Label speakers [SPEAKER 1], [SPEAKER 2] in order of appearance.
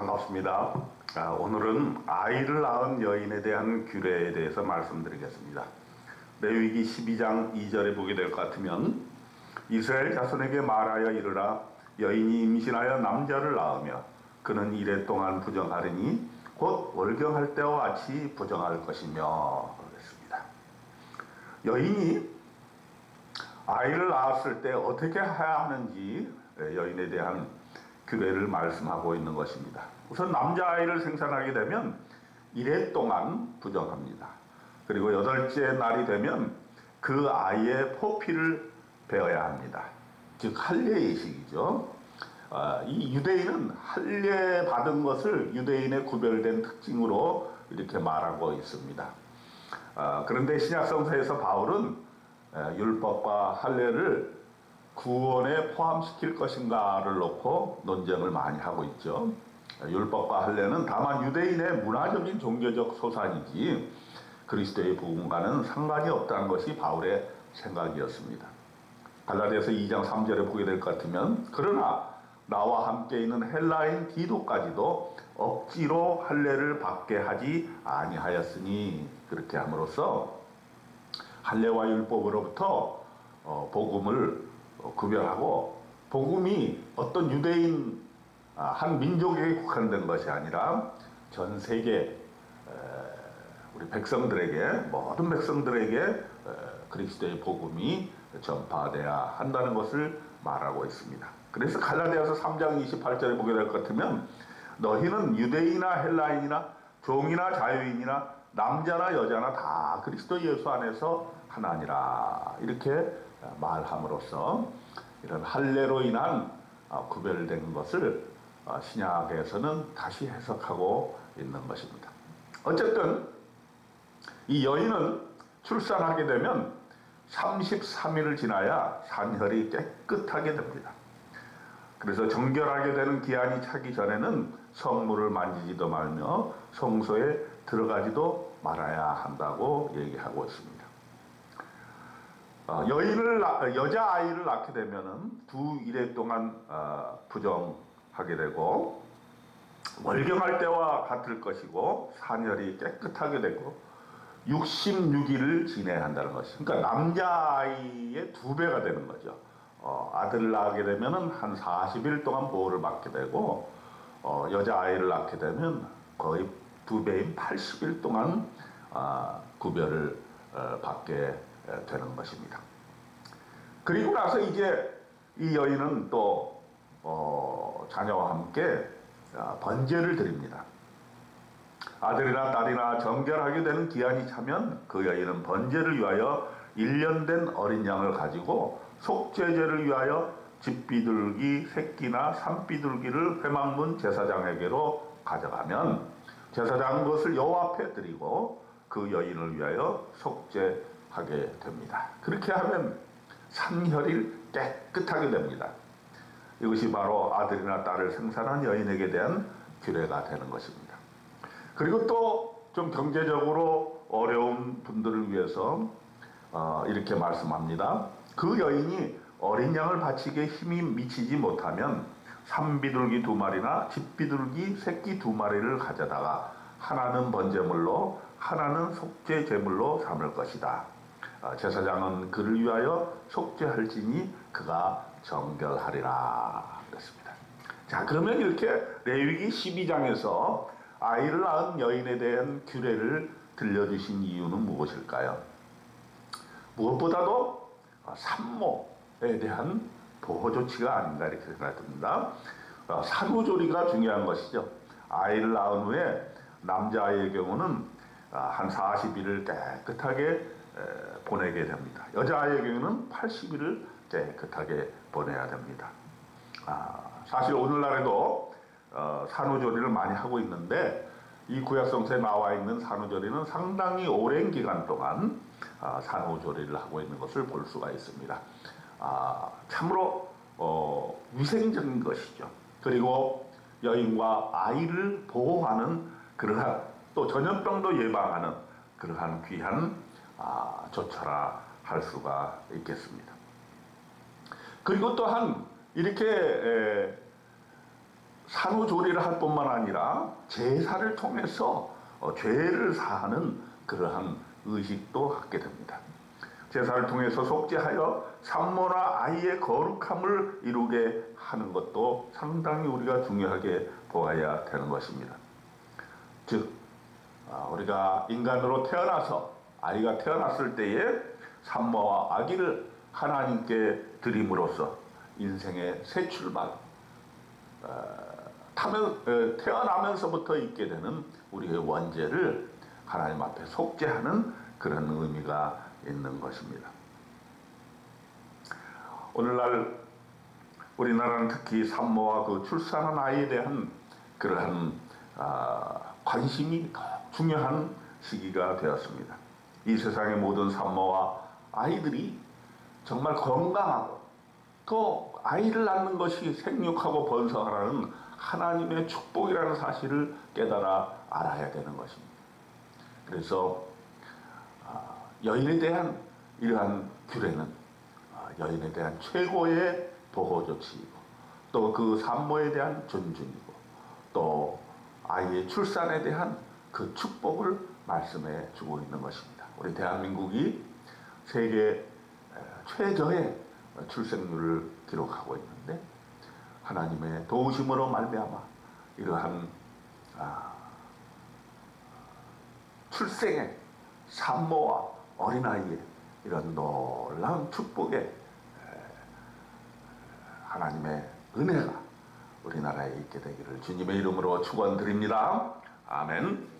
[SPEAKER 1] 반갑습니다. 오늘은 아이를 낳은 여인에 대한 규례에 대해서 말씀드리겠습니다. 레위기 12장 2절에 보게 될 것 같으면 이스라엘 자손에게 말하여 이르라 여인이 임신하여 남자를 낳으며 그는 이래 동안 부정하리니 곧 월경할 때와 같이 부정할 것이며 그랬습니다. 여인이 아이를 낳았을 때 어떻게 해야 하는지 여인에 대한 규례를 말씀하고 있는 것입니다. 우선 남자아이를 생산하게 되면 1회 동안 부정합니다. 그리고 8째 날이 되면 그 아이의 포피를 베어야 합니다. 즉 할례 예식이죠. 이 유대인은 할례 받은 것을 유대인의 구별된 특징으로 이렇게 말하고 있습니다. 그런데 신약성서에서 바울은 율법과 할례를 구원에 포함시킬 것인가를 놓고 논쟁을 많이 하고 있죠. 율법과 할례는 다만 유대인의 문화적인 종교적 소산이지 그리스도의 복음과는 상관이 없다는 것이 바울의 생각이었습니다. 갈라디아서 2장 3절에 보게 될 것 같으면 그러나 나와 함께 있는 헬라인 디도까지도 억지로 할례를 받게 하지 아니하였으니 그렇게 함으로써 할례와 율법으로부터 복음을 구별하고 복음이 어떤 유대인 한 민족에게 국한된 것이 아니라 전 세계 우리 백성들에게 모든 백성들에게 그리스도의 복음이 전파돼야 한다는 것을 말하고 있습니다. 그래서 갈라디아서 3장 28절에 보게 될 것 같으면 너희는 유대인이나 헬라인이나 종이나 자유인이나 남자나 여자나 다 그리스도 예수 안에서 하나니라 이렇게 말함으로써 이런 할례로 인한 구별된 것을 신약에서는 다시 해석하고 있는 것입니다. 어쨌든 이 여인은 출산하게 되면 33일을 지나야 산혈이 깨끗하게 됩니다. 그래서 정결하게 되는 기한이 차기 전에는 성물을 만지지도 말며 성소에 들어가지도 말아야 한다고 얘기하고 있습니다. 여자아이를 낳게 되면은 두 일해 동안 부정하게 되고 월경할 때와 같을 것이고 산혈이 깨끗하게 되고 66일을 지내야 한다는 것이. 그러니까 남자아이의 2배가 되는 거죠. 아들을 낳게 되면은 한 40일 동안 보호를 받게 되고 여자아이를 낳게 되면 거의 2배인 80일 동안 구별을 받게 되는 것입니다. 그리고 나서 이제 이 여인은 또 자녀와 함께 번제를 드립니다. 아들이나 딸이나 정결하게 되는 기한이 차면 그 여인은 번제를 위하여 1년 된 어린 양을 가지고 속죄제를 위하여 집비둘기 새끼나 산비둘기를 회막문 제사장에게로 가져가면 제사장은 그것을 여호와 앞에 드리고 그 여인을 위하여 속죄하게 됩니다. 그렇게 하면 산혈이 깨끗하게 됩니다. 이것이 바로 아들이나 딸을 생산한 여인에게 대한 규례가 되는 것입니다. 그리고 또 좀 경제적으로 어려운 분들을 위해서 이렇게 말씀합니다. 그 여인이 어린 양을 바치기에 힘이 미치지 못하면 산비둘기 2마리나 집비둘기 새끼 2마리를 가져다가 하나는 번제물로 하나는 속죄 제물로 삼을 것이다. 제사장은 그를 위하여 속죄할지니 그가 정결하리라 그랬습니다. 자, 그러면 이렇게 레위기 12장에서 아이를 낳은 여인에 대한 규례를 들려주신 이유는 무엇일까요? 무엇보다도 산모에 대한 보호 조치가 아닌가 이렇게 생각됩니다. 산후조리가 중요한 것이죠. 아이를 낳은 후에 남자아이의 경우는 한 40일을 깨끗하게 보내게 됩니다. 여자아이의 경우는 80일을 깨끗하게 보내야 됩니다. 사실 오늘날에도 산후조리를 많이 하고 있는데 이 구약성서에 나와 있는 산후조리는 상당히 오랜 기간 동안 산후조리를 하고 있는 것을 볼 수가 있습니다. 참으로 위생적인 것이죠. 그리고 여인과 아이를 보호하는 그러한 또 전염병도 예방하는 그러한 귀한 조처라 할 수가 있겠습니다. 그리고 또한 이렇게 산후조리를 할 뿐만 아니라 제사를 통해서 죄를 사하는 그러한 의식도 갖게 됩니다. 제사를 통해서 속죄하여 산모나 아이의 거룩함을 이루게 하는 것도 상당히 우리가 중요하게 보아야 되는 것입니다. 즉 우리가 인간으로 태어나서 아이가 태어났을 때에 산모와 아기를 하나님께 드림으로써 인생의 새 출발, 태어나면서부터 있게 되는 우리의 원죄를 하나님 앞에 속죄하는 그런 의미가 있는 것입니다. 오늘날 우리나라는 특히 산모와 그 출산한 아이에 대한 그러한 관심이 더 중요한 시기가 되었습니다. 이 세상의 모든 산모와 아이들이 정말 건강하고 또 아이를 낳는 것이 생육하고 번성하라는 하나님의 축복이라는 사실을 깨달아 알아야 되는 것입니다. 그래서 여인에 대한 이러한 규례는 여인에 대한 최고의 보호 조치이고 또 그 산모에 대한 존중이고 또 아이의 출산에 대한 그 축복을 말씀해 주고 있는 것입니다. 우리 대한민국이 세계 최저의 출생률을 기록하고 있는데 하나님의 도우심으로 말미암아 이러한 출생의 산모와 어린아이의 이런 놀라운 축복에 하나님의 은혜가 우리나라에 있게 되기를 주님의 이름으로 축원드립니다. 아멘.